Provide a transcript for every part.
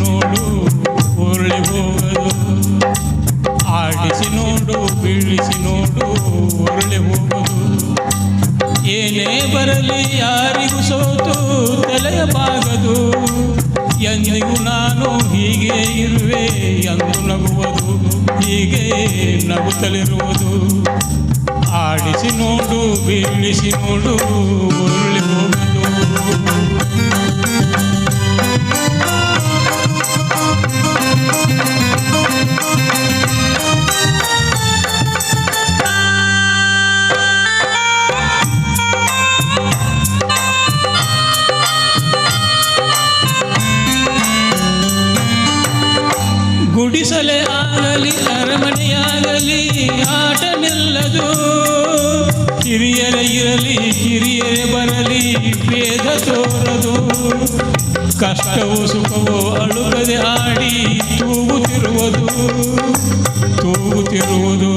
ನೋಡು ಉರುಳಿ ಹೋಗದು. ಆಡಿಸಿ ನೋಡು ಬೀಳಿಸಿ ನೋಡು ಉರುಳಿ ಹೋಗದು. ಏನೇ ಬರಲಿ ಯಾರಿಗೂ ಸೋತು ತಲೆಯ ಬಾಗದು. ಎಂದಿಗೂ ನಾನು ಹೀಗೆ ಇರುವೆ ಎಂದು ನಗುವುದು, ಹೀಗೆ ನಗುತ್ತಲಿರುವುದು. ಆಡಿಸಿ ನೋಡು ಬೀಳಿಸಿ ನೋಡು ಉರುಳಿ ಹೋಗದು. ಗುಡಿಸಲೇ ಆಗಲಿ ಅರಮನೆಯಾಗಲಿ ಆಟ ನಿಲ್ಲದು. ಹಿರಿಯರೇ ಇರಲಿ ಕಿರಿಯರೇ ಬರಲಿ ಭೇದ ತೋರದು. ಕಷ್ಟವೋ ಸುಖವೋ ಅಳುಕದೆ ಆಡಿ ತೂಗುತ್ತಿರುವುದು, ತೂಗುತ್ತಿರುವುದು.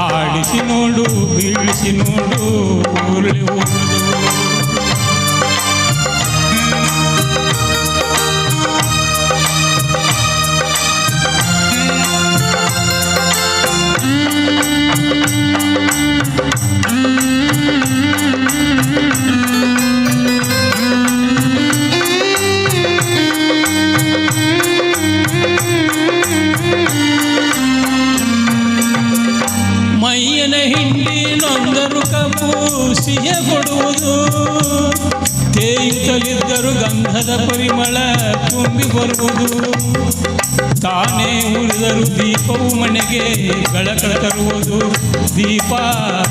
ಆಡಿಸಿ ನೋಡು ಬೀಳಿಸಿ ನೋಡು ಉರುಳಿ ಹೋಗುವುದು. ಮೈಯನ ಹಿಂಡಿ ನೊಂದರು ಕಬ್ಬು ಸಿಹಿ ಕೊಡುವುದು. ತೇಯುತ್ತಲಿದ್ದರು ಗಂಧದ ಪರಿಮಳ ತುಂಬಿ ಬರುವುದು. ತಾನೇ ಉರಿದರು ದೀಪವು ಮನೆಗೆ ಬೆಳಕು ತರುವುದು, ದೀಪ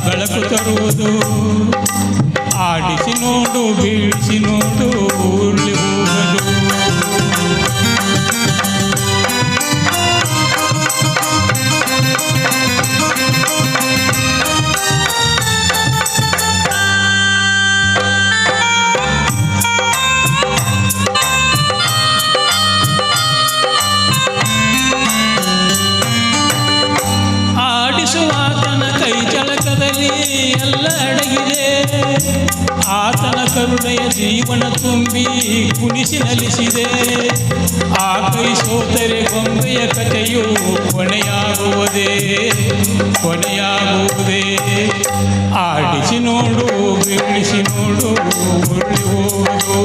ಬೆಳಕು ತರುವುದು. ಆಡಿಸಿ ನೋಡು ಬೀಳಿಸಿ ನೋಡು ಉರುಳಿ ಹೋಗದು. ಆತನ ಕೈ ಚಳಕದಲ್ಲಿ ಎಲ್ಲ ಅಡಗಿದೆ. ಆತನ ಕರುಣೆಯ ಜೀವನ ತುಂಬಿ ಕುಣಿಸಿ ನಲಿಸಿದೆ. ಆ ಕೈ ಸೋತರೆ ಗೊಂಬೆಯ ಕಥೆಯು ಕೊನೆಯಾಗುವುದೇ, ಕೊನೆಯಾಗುವುದೇ. ಆಡಿಸಿ ನೋಡು ಬೀಳಿಸಿ ನೋಡು ಉರುಳಿ ಹೋಗು.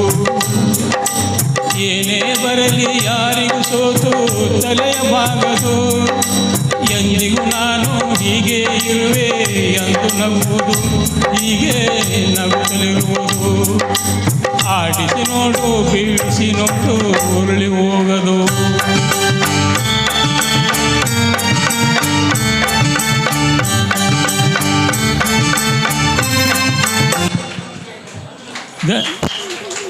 ಏನೇ ಬರಲಿ ಯಾರಿಗೂ ಸೋತು ತಲೆಯ ಬಾಗದು. ಎಂದಿಗೂ ನಾನು ಹೀಗೆ ಇರುವೆ ಎಂದು ನಗುವುದು, ಹೀಗೆ ನಗುತ್ತಲಿರುವುದು. ಆಡಿಸಿ ನೋಡು ಬೀಳಿಸಿ ನೋಡು ಉರುಳಿ ಹೋಗದು.